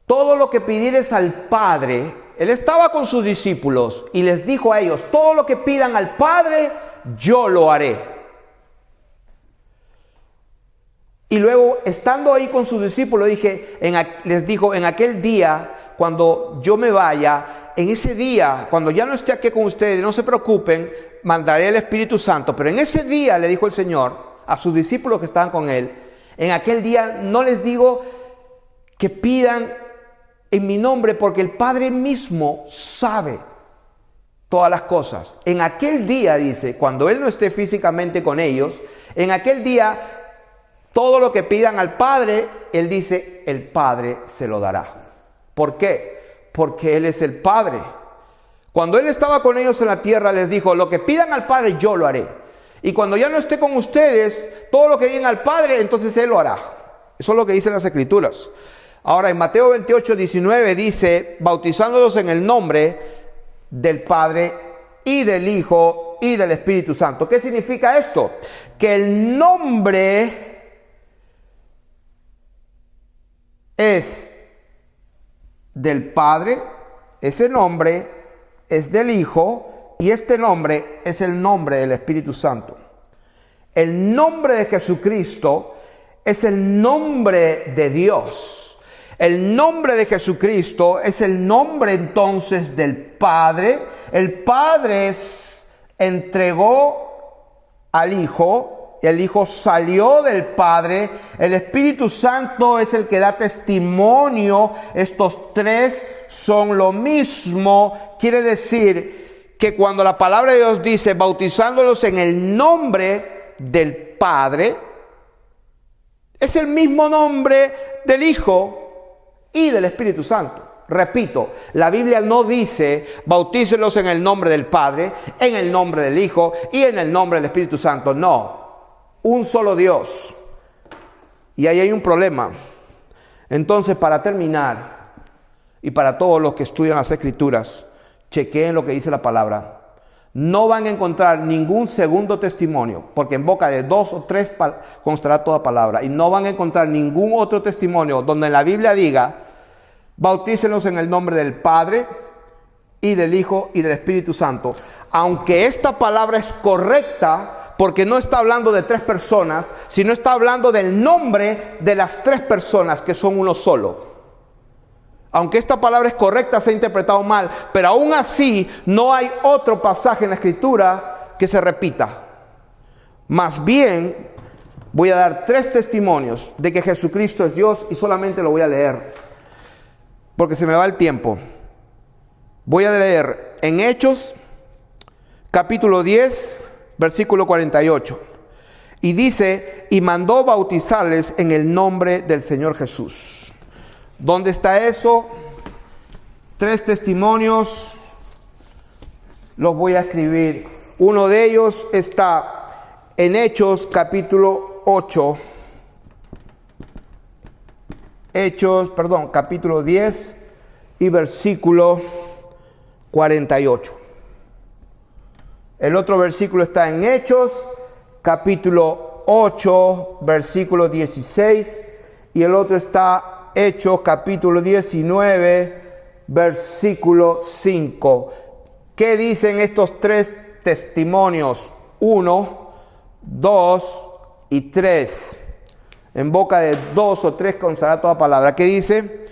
todo lo que pidieres al Padre, Él estaba con sus discípulos y les dijo a ellos, todo lo que pidan al Padre, yo lo haré. Y luego, estando ahí con sus discípulos, les dijo, en aquel día, cuando yo me vaya, en ese día, cuando ya no esté aquí con ustedes, no se preocupen, mandaré el Espíritu Santo. Pero en ese día, le dijo el Señor a sus discípulos que estaban con Él, en aquel día no les digo que pidan en mi nombre, porque el Padre mismo sabe todas las cosas. En aquel día, dice, cuando Él no esté físicamente con ellos, en aquel día, todo lo que pidan al Padre, Él dice, el Padre se lo dará. ¿Por qué? Porque Él es el Padre. Cuando Él estaba con ellos en la tierra, les dijo, lo que pidan al Padre, yo lo haré. Y cuando ya no esté con ustedes, todo lo que piden al Padre, entonces Él lo hará. Eso es lo que dicen las Escrituras. Ahora, en Mateo 28, 19 dice, bautizándolos en el nombre del Padre y del Hijo y del Espíritu Santo. ¿Qué significa esto? Que el nombre es del Padre, ese nombre es del Hijo y este nombre es el nombre del Espíritu Santo. El nombre de Jesucristo es el nombre de Dios. El nombre de Jesucristo es el nombre entonces del Padre. El Padre entregó al Hijo el Hijo salió del Padre, el Espíritu Santo es el que da testimonio. Estos tres son lo mismo. Quiere decir que cuando la palabra de Dios dice bautizándolos en el nombre del Padre, es el mismo nombre del Hijo y del Espíritu Santo. Repito, la Biblia no dice bautícelos en el nombre del Padre, en el nombre del Hijo y en el nombre del Espíritu Santo. No, un solo Dios. Y ahí hay un problema. Entonces, para terminar, y para todos los que estudian las Escrituras, chequeen lo que dice la palabra. No van a encontrar ningún segundo testimonio, porque en boca de 2 o 3 constará toda palabra. Y no van a encontrar ningún otro testimonio donde en la Biblia diga bautícenos en el nombre del Padre y del Hijo y del Espíritu Santo. Aunque esta palabra es correcta, porque no está hablando de 3 personas, sino está hablando del nombre de las 3 personas que son uno solo. Aunque esta palabra es correcta, se ha interpretado mal, pero aún así no hay otro pasaje en la Escritura que se repita. Más bien, voy a dar 3 testimonios de que Jesucristo es Dios y solamente lo voy a leer, porque se me va el tiempo. Voy a leer en Hechos, capítulo 10, versículo 48. Y dice, y mandó bautizarles en el nombre del Señor Jesús. ¿Dónde está eso? 3 testimonios. Los voy a escribir. Uno de ellos está en Hechos, capítulo 8. Capítulo 10 y versículo 48. El otro versículo está en Hechos, capítulo 8, versículo 16. Y el otro está Hechos, capítulo 19, versículo 5. ¿Qué dicen estos 3 testimonios? 1, 2 y 3. En boca de 2 o 3 constará toda palabra. ¿Qué dice?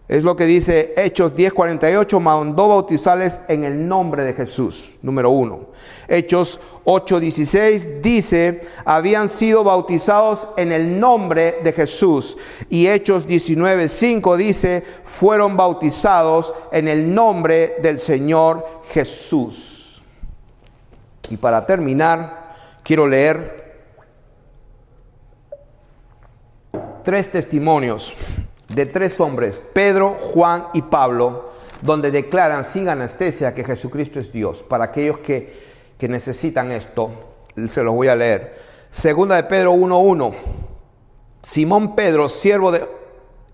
Es lo que dice Hechos 10:48. Mandó bautizarles en el nombre de Jesús. Número 1. Hechos 8:16 dice, habían sido bautizados en el nombre de Jesús. Y Hechos 19:5 dice, fueron bautizados en el nombre del Señor Jesús. Y para terminar, quiero leer 3 testimonios de 3 hombres, Pedro, Juan y Pablo, donde declaran sin anestesia que Jesucristo es Dios. Para aquellos que necesitan esto, se los voy a leer. Segunda de Pedro 1:1. Simón Pedro, siervo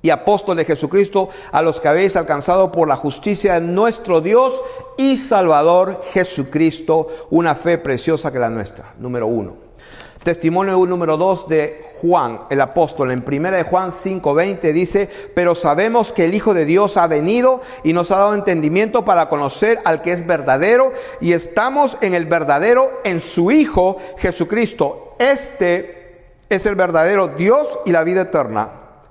y apóstol de Jesucristo, a los que habéis alcanzado por la justicia de nuestro Dios y Salvador Jesucristo, una fe preciosa que la nuestra. Número 1. Testimonio número 2 de Juan, el apóstol. En 1 de Juan 5:20 dice, pero sabemos que el Hijo de Dios ha venido y nos ha dado entendimiento para conocer al que es verdadero, y estamos en el verdadero, en su Hijo Jesucristo. Este es el verdadero Dios y la vida eterna.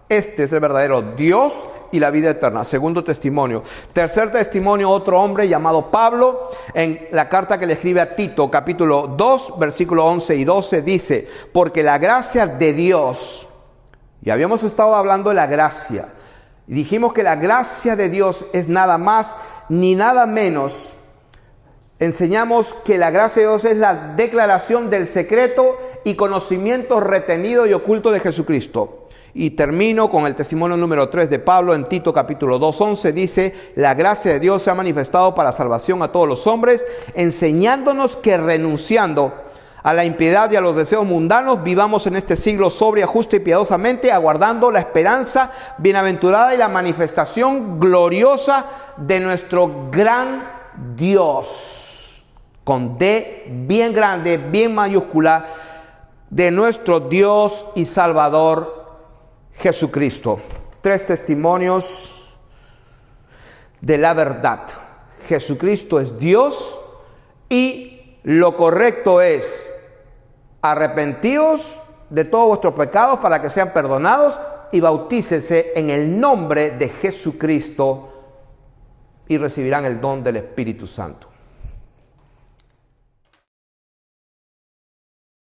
Este es el verdadero Dios y la vida eterna. Segundo testimonio. Tercer testimonio, otro hombre llamado Pablo, en la carta que le escribe a Tito, capítulo 2, versículo 11 y 12, dice, porque la gracia de Dios, y habíamos estado hablando de la gracia, y dijimos que la gracia de Dios es nada más ni nada menos. Enseñamos que la gracia de Dios es la declaración del secreto y conocimiento retenido y oculto de Jesucristo. Y termino con el testimonio número 3 de Pablo en Tito capítulo 2:11. Dice, la gracia de Dios se ha manifestado para salvación a todos los hombres, enseñándonos que renunciando a la impiedad y a los deseos mundanos, vivamos en este siglo sobria, justa y piadosamente, aguardando la esperanza bienaventurada y la manifestación gloriosa de nuestro gran Dios, con D bien grande, bien mayúscula, de nuestro Dios y Salvador Jesucristo. 3 testimonios de la verdad. Jesucristo es Dios y lo correcto es arrepentidos de todos vuestros pecados para que sean perdonados y bautícese en el nombre de Jesucristo y recibirán el don del Espíritu Santo.